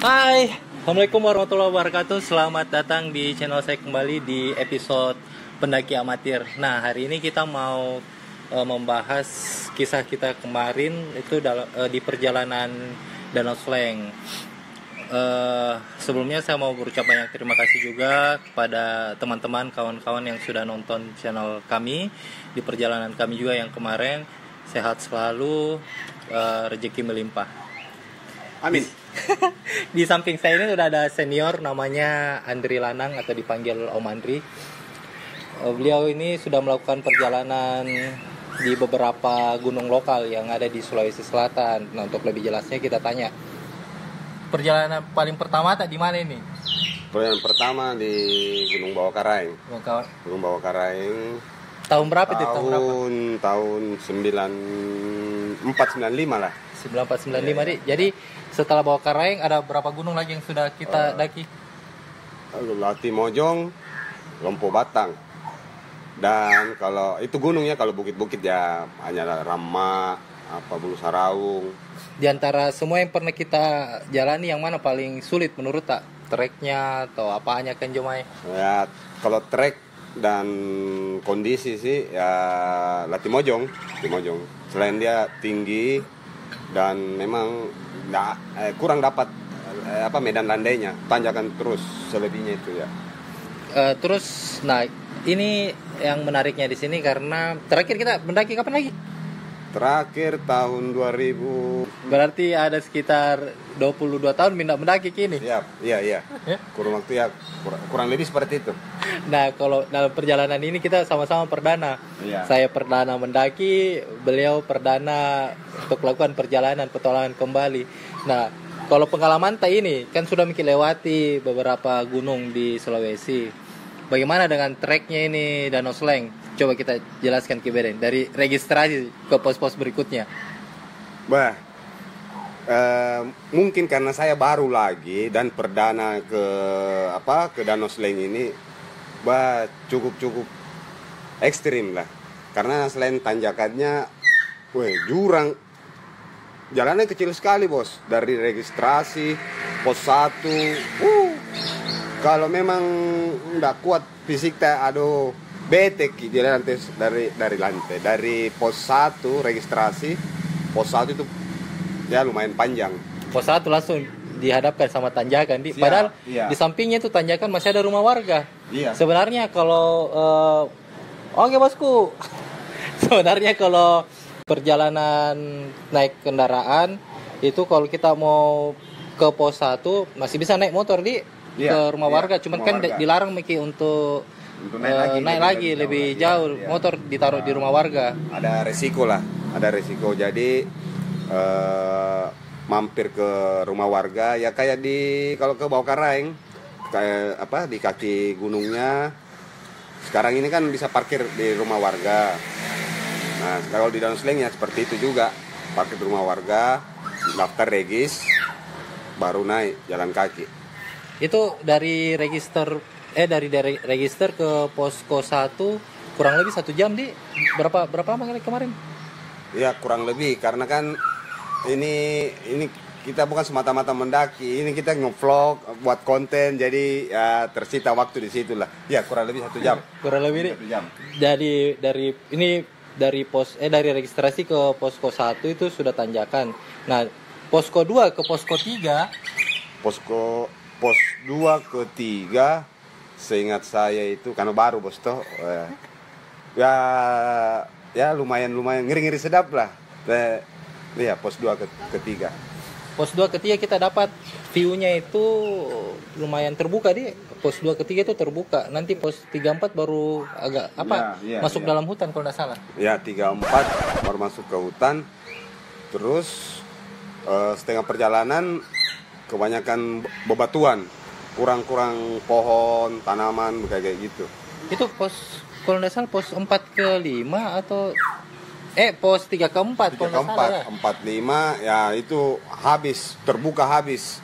Hai, Assalamualaikum warahmatullahi wabarakatuh. Selamat datang di channel saya kembali di episode Pendaki Amatir. Nah, hari ini kita mau membahas kisah kita kemarin itu di perjalanan Danau Sleng. Sebelumnya saya mau berucap banyak terima kasih juga kepada teman-teman, kawan-kawan yang sudah nonton channel kami di perjalanan kami juga yang kemarin. Sehat selalu, rezeki melimpah. Amin. Di samping saya ini sudah ada senior namanya Andri Lanang atau dipanggil Om Andri. Beliau ini sudah melakukan perjalanan di beberapa gunung lokal yang ada di Sulawesi Selatan. Nah, untuk lebih jelasnya kita tanya. Perjalanan paling pertama di mana ini? Perjalanan pertama di Gunung Bawah Karaeng. Gunung Bawah Karaeng. Tahun berapa itu? Tahun 9495 lah. 9495 nih. Jadi setelah Bawah Karaeng ada berapa gunung lagi yang sudah kita daki? Latimojong, Lompo Batang. Dan kalau itu gunungnya, kalau bukit-bukit ya hanya Rama, Bulu Saraung. Di antara semua yang pernah kita jalani, yang mana paling sulit menurut tak? Treknya atau apanya kan Jomai? Ya, kalau trek dan kondisi sih ya Latimojong. Selain dia tinggi dan memang kurang dapat medan landainya, tanjakan terus, selebihnya itu ya. Terus, nah ini yang menariknya di sini karena terakhir kita mendaki kapan lagi? Terakhir tahun 2000. Berarti ada sekitar 22 tahun mendaki kini. Iya. Kurang waktu ya, kurang lebih seperti itu. Nah, kalau dalam perjalanan ini kita sama-sama perdana. Iya. Saya perdana mendaki, beliau perdana untuk melakukan perjalanan petualangan kembali. Nah, kalau pengalaman ini kan sudah lewati beberapa gunung di Sulawesi. Bagaimana dengan treknya ini Danau Sleng? Coba kita jelaskan ke Beren dari registrasi ke pos-pos berikutnya. Mungkin karena saya baru lagi dan perdana ke Danau Sleng ini, cukup ekstrim lah. Karena selain tanjakannya, jurang, jalannya kecil sekali bos. Dari registrasi pos 1, kalau memang nggak kuat fisik bete di lantai, dari lantai, dari pos 1 registrasi, pos 1 itu ya lumayan panjang. Pos 1 langsung dihadapkan sama tanjakan, padahal iya. Di sampingnya itu tanjakan masih ada rumah warga. Iya. Sebenarnya kalau oke bosku, sebenarnya kalau perjalanan naik kendaraan itu kalau kita mau ke pos 1 masih bisa naik motor ke rumah warga, cuman kan warga dilarang untuk naik lagi lebih jauh. Iya. Motor ditaruh di rumah warga. Ada resiko. Jadi mampir ke rumah warga ya kayak kalau ke Bawah Karaeng, kayak di kaki gunungnya. Sekarang ini kan bisa parkir di rumah warga. Nah, kalau di Danau Sleng ya seperti itu juga, parkir di rumah warga, daftar regis, baru naik jalan kaki. Itu dari register ke posko 1 kurang lebih 1 jam berapa lama kemarin? Ya kurang lebih, karena kan ini kita bukan semata-mata mendaki, ini kita nge-vlog buat konten, jadi ya tersita waktu di situ lah. Ya kurang lebih 1 jam. Kurang lebih 1 jam. Dari registrasi ke posko 1 itu sudah tanjakan. Nah, posko 2 ke posko 3, pos 2 ke 3 seingat saya itu karena baru bos toh, ya lumayan ngeri sedap lah. Ya pos 2 ke 3. Pos 2 ke 3 kita dapat view-nya itu lumayan terbuka pos 2 ke 3 itu terbuka. Nanti pos 3 4 baru agak masuk dalam hutan kalau tidak salah. Ya 3 4 baru masuk ke hutan. Terus setengah perjalanan kebanyakan bebatuan, kurang pohon, tanaman kayak gitu. Itu pos kalau nggak salah pos 4 ke 5 atau pos 3 ke 4 kalau nggak salah. 4 5 ya itu terbuka habis.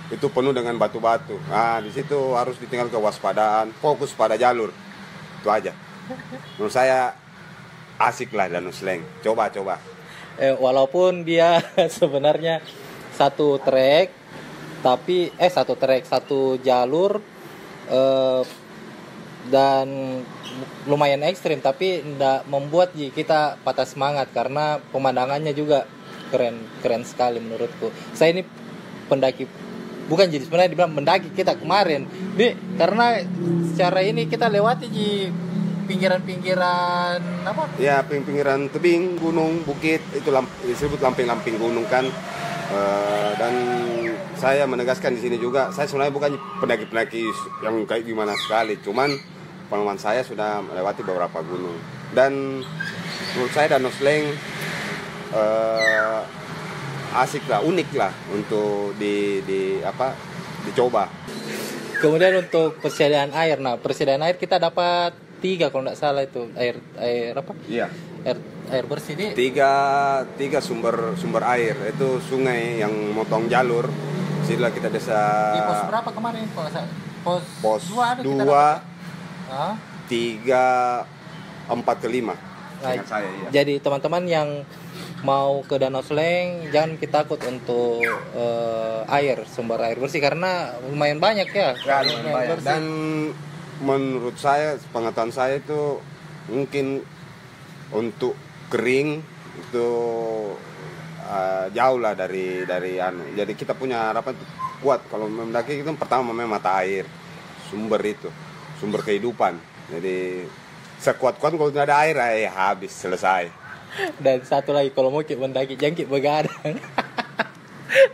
Itu penuh dengan batu-batu. Nah, di situ harus ditinggal kewaspadaan, fokus pada jalur. Itu aja. Menurut saya asik lah Danau Sleng. Coba. Walaupun dia sebenarnya satu trek Tapi satu trek, satu jalur, eh, dan lumayan ekstrim, tapi tidak membuat kita patah semangat karena pemandangannya juga keren sekali menurutku. Saya ini pendaki, bukan jadi sebenarnya dibilang mendaki kita kemarin karena secara ini kita lewati di pinggiran-pinggiran apa Ya, pinggiran tebing, gunung, bukit, itu disebut lamping-lamping gunung kan. Dan saya menegaskan di sini juga, saya sebenarnya bukan pendaki-pendaki yang kayak gimana sekali, cuman pengalaman saya sudah melewati beberapa gunung. Dan menurut saya Danau Sleng asik lah, unik lah untuk dicoba. Kemudian untuk persediaan air, persediaan air kita dapat 3 kalau tidak salah itu air apa? Iya. Air bersih ini. Tiga sumber air, itu sungai yang motong jalur. Sila kita desa. Di pos berapa kemarin? Pos 2 ada kita 2, 3, 4 ke 5. Ingat saya, iya. Jadi teman-teman yang mau ke Danau Sleng jangan kita takut untuk sumber air bersih karena lumayan banyak ya. Lumayan banyak. Dan menurut saya, pengetahuan saya itu mungkin untuk kering itu jauh lah dari jadi kita punya harapan kuat kalau mendaki. Itu pertama memang mata air, sumber kehidupan. Jadi sekuat-kuat kalau tidak ada air habis, selesai. Dan satu lagi, kalau mau mendaki jangan begadang.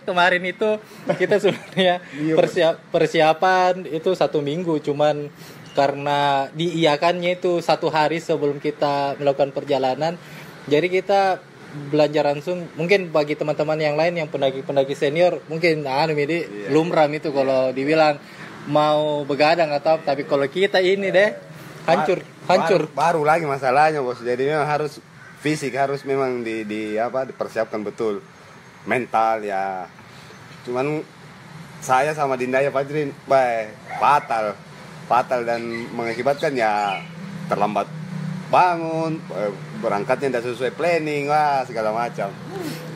Kemarin itu kita sebenarnya persiapan itu 1 minggu, cuman karena diiyakannya itu 1 hari sebelum kita melakukan perjalanan, jadi kita belanja langsung. Mungkin bagi teman-teman yang lain yang pendaki senior mungkin lumrah itu kalau dibilang mau begadang atau, tapi kalau kita ini deh hancur. Baru lagi masalahnya, Bos. Jadi memang harus fisik, harus memang dipersiapkan betul. Mental ya. Cuman saya sama Dindaya Fajrin fatal dan mengakibatkan ya terlambat bangun, berangkatnya tidak sesuai planning, segala macam.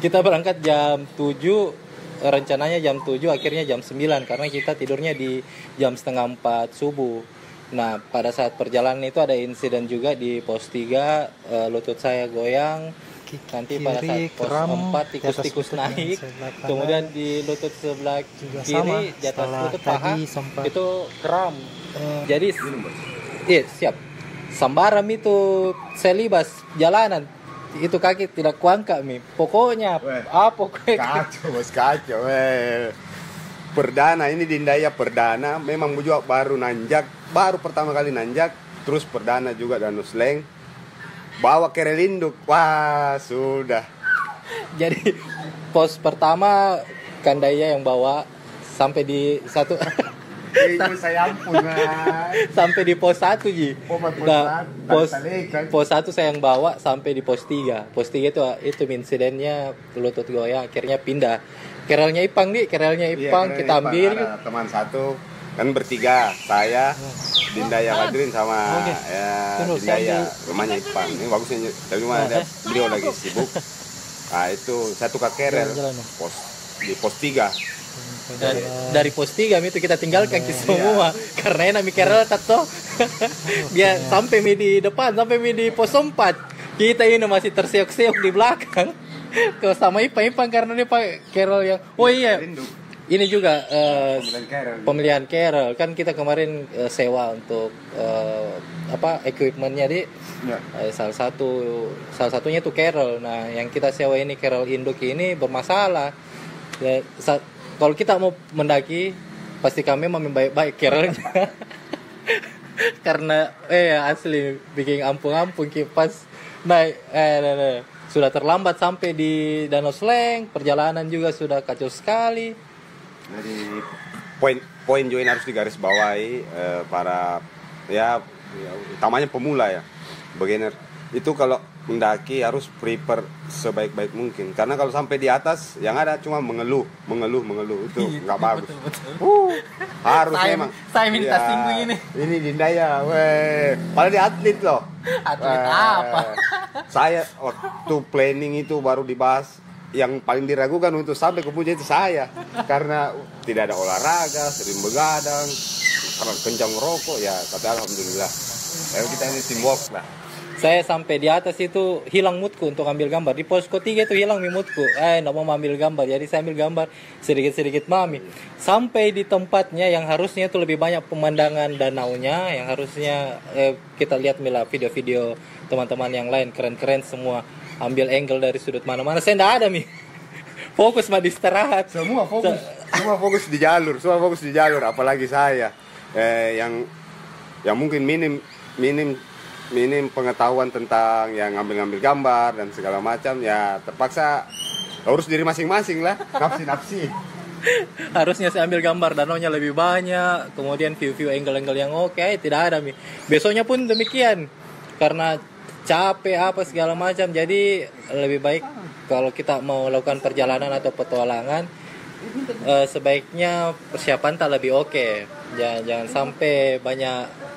Kita berangkat jam 7, rencananya jam 7, akhirnya jam 9 karena kita tidurnya di jam setengah 4 subuh. Nah, pada saat perjalanan itu ada insiden juga di pos 3, lutut saya goyang. Nanti pada saat pos 4 tikus-tikus naik, kemudian di lutut sebelah kiri di atas lutut paha itu kram. Jadi siap. Sambaram itu selibas jalanan. Itu kaki tidak kuangkat pokoknya kacau. Perdana ini Dindaya perdana, memang juga baru pertama kali nanjak, terus perdana juga Danau Sleng, bawa kerel induk, sudah. Jadi pos pertama Kandaya yang bawa sampai di satu saya ampun sampai di pos 1 Ji. Pos 1 saya yang bawa sampai di pos 3. Pos 3 itu insidennya lutut goyang, akhirnya pindah. Kerelnya Ipang kita ambil. Ada teman satu kan bertiga, saya, Dindaya Fajrin sama Dindaya, rumahnya Ipang. Ini bagusnya, tapi beliau lagi sibuk. Nah itu saya tukar kerel di pos 3. Dari pos 3 itu kita tinggalkan semua karena enak kerel tato. Dia sampai di depan, sampai di pos 4. Kita ini masih terseok-seok di belakang. Ke sama Ipang karena dia pakai kerel yang ini juga pemilihan kerel kan kita kemarin sewa untuk equipmentnya salah satunya tuh kerel. Nah yang kita sewa ini kerel induk ini bermasalah ya, kalau kita mau mendaki pasti kami memang baik-baik kerelnya. Karena asli bikin ampung-ampung kipas naik sudah terlambat sampai di Danau Sleng, perjalanan juga sudah kacau sekali. Jadi poin juga harus digarisbawahi para utamanya pemula ya, beginner. Itu kalau mendaki harus prepare sebaik-baik mungkin. Karena kalau sampai di atas yang ada cuma mengeluh itu nggak bagus. Harus memang. Saya minta singgung ini. Ini Dindaya, padahal dia atlet loh. Atlet apa? Saya waktu planning itu baru dibahas yang paling diragukan untuk sampai ke puncak itu saya, karena tidak ada olahraga, sering begadang, karena kencang merokok ya. Tapi alhamdulillah, kita ini teamwork lah. Saya sampai di atas itu hilang moodku untuk ambil gambar. Di posko 3 itu hilang moodku. Nggak mau ambil gambar. Jadi saya ambil gambar sedikit-sedikit mami. Sampai di tempatnya yang harusnya itu lebih banyak pemandangan danaunya, yang harusnya kita lihat mila video-video teman-teman yang lain keren-keren semua. Ambil angle dari sudut mana-mana. Saya nggak ada mi. Fokus mah di istirahat. Semua fokus di jalur, apalagi saya yang mungkin minim pengetahuan tentang yang ngambil gambar dan segala macam, ya terpaksa urus diri masing-masing lah, nafsi. Harusnya saya ambil gambar danaunya lebih banyak, kemudian view angle-angle yang oke, tidak ada mi. Besoknya pun demikian, karena capek apa segala macam. Jadi lebih baik kalau kita mau lakukan perjalanan atau petualangan, sebaiknya persiapan tak lebih oke. Jangan sampai banyak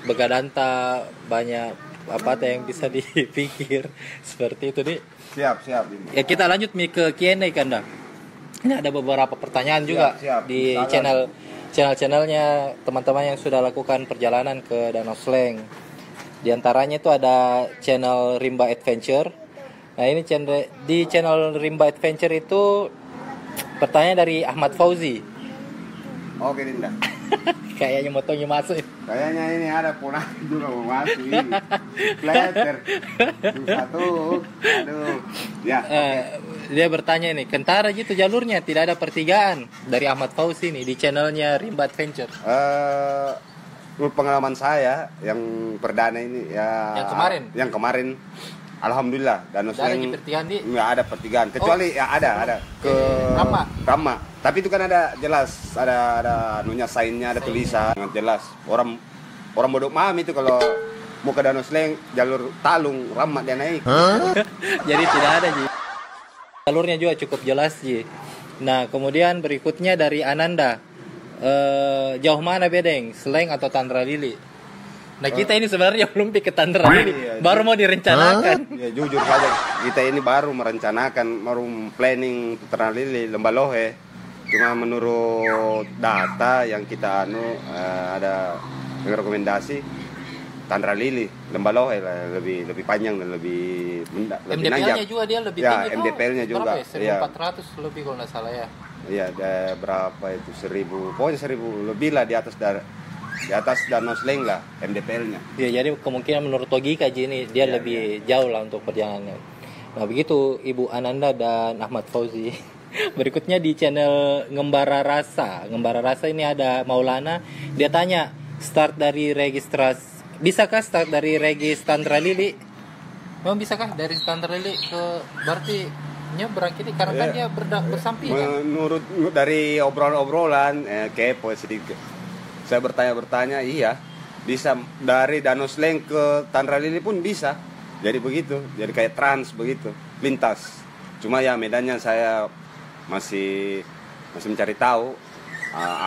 begadanta, banyak apa yang bisa dipikir seperti itu nih. Siap. Ya kita lanjut ke Q&A Kanda. Ini ada beberapa pertanyaan juga siap. di channelnya teman-teman yang sudah lakukan perjalanan ke Danau Sleng. Di antaranya itu ada channel Rimba Adventure. Nah ini di channel Rimba Adventure itu pertanyaan dari Ahmad Fauzi. Oke Dinda. Kayaknya motonya masuk. Kayaknya ini ada punah juga mau masuk ini. Flatter. Aduh. Ya. Dia bertanya ini, Kentara gitu jalurnya, tidak ada pertigaan, dari Ahmad Fauzi nih di channelnya Rimba Adventure. Menurut pengalaman saya yang perdana ini ya. Yang kemarin. Alhamdulillah Danau Sleng nggak ada pertigaan, kecuali ya ada ke Rama. Tapi itu kan ada jelas, ada anunya, sainnya, ada tulisan sangat jelas. Orang bodoh mami itu kalau mau ke Danau Sleng jalur Talung Rama dia naik. Jadi tidak ada Ji. Jalurnya juga cukup jelas Ji. Nah kemudian berikutnya dari Ananda, jauh mana Bedeng, Sleng atau Tanra Lili? Nah kita ini sebenarnya belum ke Tanra Lili, baru mau direncanakan. Ya jujur saja, kita ini baru merencanakan, baru planning Tanra Lili, Lembah Lohe. Cuma menurut data yang kita ada yang rekomendasi Tanra Lili, Lembah Lohe lebih panjang dan lebih nanjak. MDPL-nya juga dia lebih tinggi. MDPL-nya juga. Berapa ya? 1.400 lebih kalau nggak salah ya. Iya, berapa itu 1.000, pokoknya 1.000 lebih lah di atas Danau Sleng lah MDPL-nya. Iya, jadi kemungkinan menurut Togi kaji ini dia lebih jauh lah untuk perjalanannya. Nah, begitu Ibu Ananda dan Ahmad Fauzi. Berikutnya di channel Ngembara Rasa. Ngembara Rasa ini ada Maulana, dia tanya, bisakah start dari Regis Tanra Lili? Memang bisakah dari Tanra Lili ke berarti nyebrang kini karena kan dia bersampingan. Menurut dari obrolan kepo sedikit. Saya bertanya, iya, bisa dari Danau Sleng ke Tanra Lili pun bisa. Jadi begitu, jadi kayak trans begitu, lintas. Cuma ya medannya saya masih mencari tahu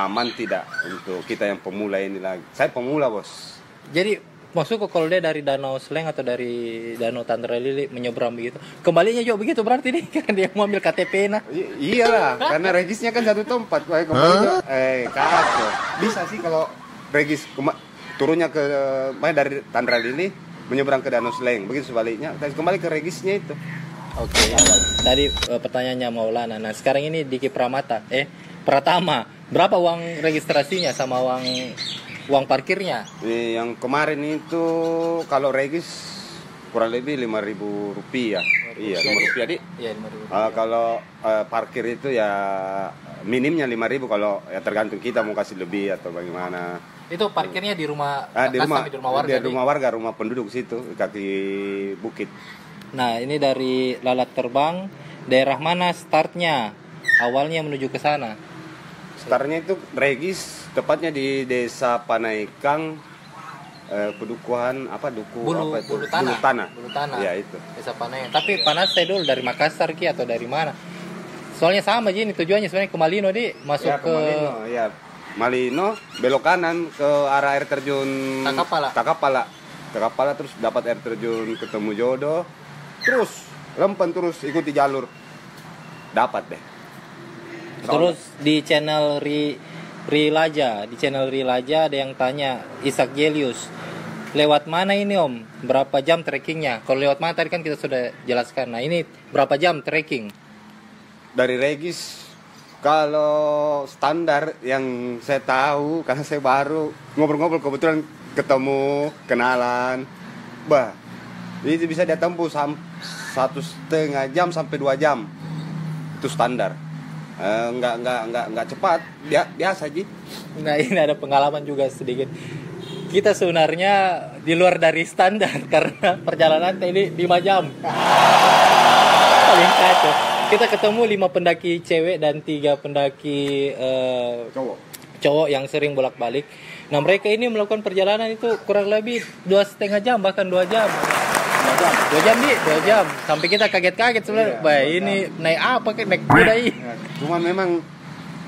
aman tidak untuk kita yang pemula ini lagi. Saya pemula, Bos. Jadi maksudku kalau dia dari Danau Sleng atau dari Danau Tanra Lili menyeberang begitu, kembalinya juga begitu berarti nih karena dia mau ambil KTP nah. Iyalah, karena regisnya kan satu tempat, kembali kacau. Bisa sih kalau regis turunnya ke dari Tanra Lili menyeberang ke Danau Sleng, begitu sebaliknya kembali ke regisnya itu. Oke. Tadi pertanyaannya Maulana. Nah, sekarang ini Diki Pratama, berapa uang registrasinya sama uang parkirnya? Yang kemarin itu kalau regis kurang lebih Rp5.000. Iya, Rp5.000 Dik. Iya, Rp5.000. Kalau parkir itu ya minimnya Rp5.000, kalau ya tergantung kita mau kasih lebih atau bagaimana. Itu parkirnya di rumah warga. Di rumah warga, rumah penduduk situ, kaki bukit. Nah, ini dari Lalat Terbang, daerah mana startnya? Awalnya menuju ke sana. Startnya itu regis, tepatnya di Desa Panaikang, Pedukuhan Bulu Tanah. Ya itu. Desa Panaikang. Tapi panas saya dulu dari Makassar atau dari mana? Soalnya sama aja ini tujuannya sebenarnya ke Malino masuk ya, ke Malino, ya. Malino belok kanan ke arah air terjun Takapala terus dapat air terjun ketemu Jodoh. Terus lempen terus ikuti jalur dapat deh. Terus di channel Rilaja, ada yang tanya, Isak Gelius, lewat mana ini Om? Berapa jam trekkingnya? Kalau lewat mana tadi kan kita sudah jelaskan. Nah ini berapa jam trekking? Dari Regis, kalau standar yang saya tahu, karena saya baru ngobrol-ngobrol, kebetulan ketemu, kenalan, itu bisa dia tempuh 1,5 jam sampai 2 jam. Itu standar. Enggak cepat, biasa Ji. Nah ini ada pengalaman juga sedikit. Kita sebenarnya di luar dari standar karena perjalanan ini 5 jam. Paling kacau. Kita ketemu 5 pendaki cewek dan 3 pendaki cowok yang sering bolak-balik. Nah mereka ini melakukan perjalanan itu kurang lebih 2,5 jam, bahkan 2 jam. 2 jam sampai kita kaget-kaget sebenarnya. Ini naik apa, naik kuda ini. Cuman memang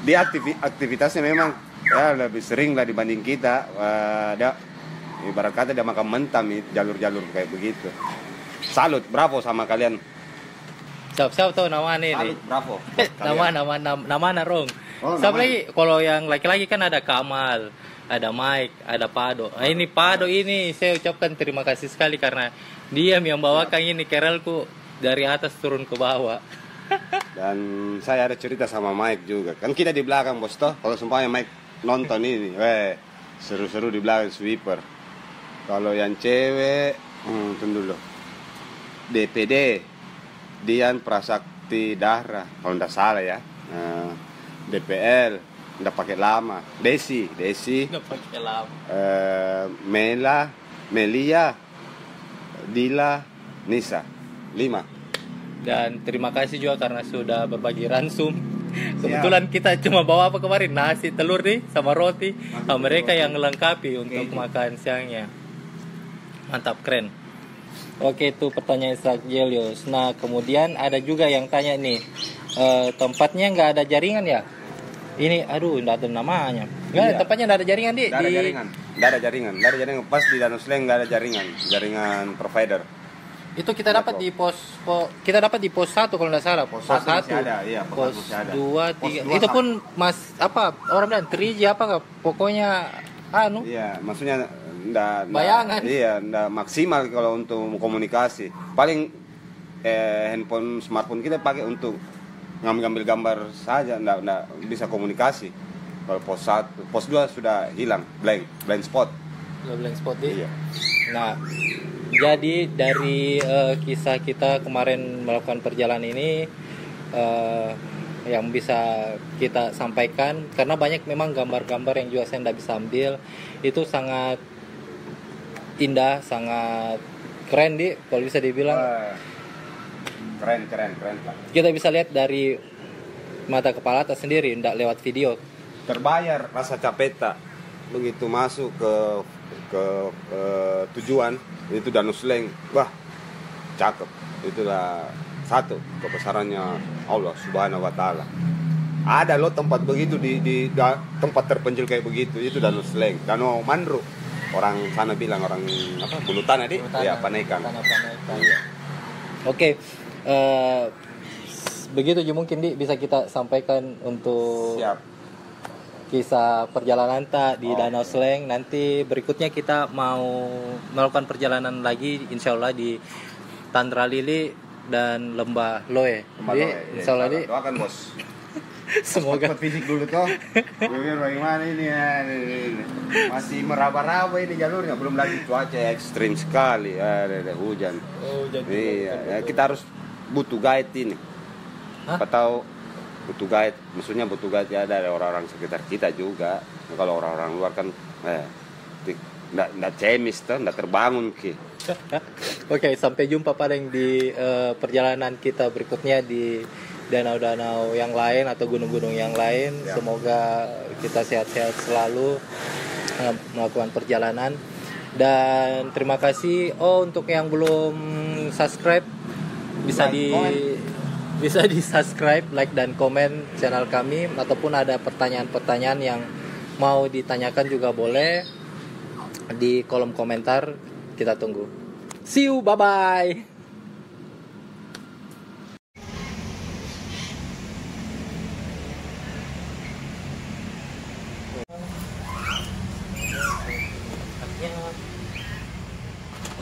di aktivitasnya memang ya lebih sering lah dibanding kita. Dia ibarat kata dia makan mentam jalur-jalur kayak begitu. Salut, bravo sama kalian. Siapa tahu namanya ini. Salut, bravo. Nama Rong. Siapa lagi? Kalau yang laki-laki kan ada Kamal, ada Mike, ada Pado. Nah, ini Pado ini saya ucapkan terima kasih sekali karena dia yang membawakan ini kerelku dari atas turun ke bawah. Dan saya ada cerita sama Mike juga. Kan kita di belakang bos toh. Kalau seumpamanya Mike nonton ini, seru-seru di belakang sweeper. Kalau yang cewek, tunggu dulu. DPD, Dian Prasakti Dahra, kalau tidak salah ya. DPL, tidak pakai lama. Desi, Nggak pakai lama. Melia, Dila, Nisa, 5. Dan terima kasih juga karena sudah berbagi ransum. Kebetulan kita cuma bawa apa kemarin, nasi, telur nih, sama roti. Nah, mereka yang melengkapi untuk makan siangnya. Mantap, keren. Oke, itu pertanyaan Isak Gelius. Nah kemudian ada juga yang tanya nih, tempatnya nggak ada jaringan ya? Ini nggak ada namanya. Tempatnya nggak ada jaringan Nggak ada jaringan. Pas di Danau Sleng nggak ada jaringan provider. Itu kita dapat di pos 1 kalau nggak salah. Pos 1 masih ada, iya, pos masih ada. 2, 3. Pos 2 Itu pun orang bilang 3G pokoknya Iya, maksudnya nggak bayangan. Iya, nggak maksimal kalau untuk komunikasi. Paling handphone smartphone kita pakai untuk ngambil gambar saja, nggak bisa komunikasi. Kalau pos 1, pos 2 sudah hilang, blind spot. Blank spot deh. Iya. Nah, jadi dari kisah kita kemarin melakukan perjalanan ini yang bisa kita sampaikan, karena banyak memang gambar-gambar yang juga saya tidak bisa ambil, itu sangat indah, sangat keren kalau bisa dibilang. Keren Pak. Kita bisa lihat dari mata kepala atas sendiri, tidak lewat video. Terbayar rasa capek tak begitu masuk ke tujuan itu Danau Sleng. Cakep. Itulah satu kebesarannya Allah Subhanahu wa taala. Ada loh tempat begitu di tempat terpencil kayak begitu, itu Danau Sleng, Danau Mandru. Orang sana bilang orang apa? Bulu tanah ya, Panaikan. Iya. Oke. Begitu aja mungkin bisa kita sampaikan untuk kisah perjalanan di Danau Sleng. Nanti berikutnya kita mau melakukan perjalanan lagi insya Allah di Tandra Lili dan Lembah Loe. Insya Allah doakan bos. Semoga fisik dulu toh. Bagaimana ini ya? Masih meraba-raba ini jalurnya, belum lagi cuaca ekstrim sekali. Ada hujan. Iya, kita harus butuh guide ini. Apa tahu butuh guide, maksudnya butuh guide ya dari orang-orang sekitar kita juga. Kalau orang-orang luar kan nggak cemis tuh, nggak terbangun ki. Oke, sampai jumpa paling di perjalanan kita berikutnya di danau-danau yang lain atau gunung-gunung yang lain. Semoga kita sehat-sehat selalu melakukan perjalanan. Dan terima kasih untuk yang belum subscribe bisa di subscribe, like dan komen channel kami, ataupun ada pertanyaan-pertanyaan yang mau ditanyakan juga boleh di kolom komentar. Kita tunggu. See you, bye bye.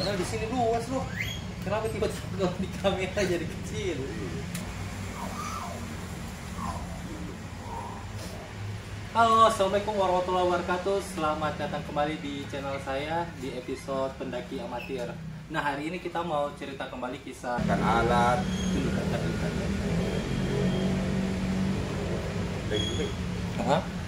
Padahal di sini luas loh. Kenapa tiba-tiba di kamera jadi kecil? Halo, assalamualaikum warahmatullahi wabarakatuh. Selamat datang kembali di channel saya di episode Pendaki Amatir. Nah, hari ini kita mau cerita kembali kisah Kan alat. Hah?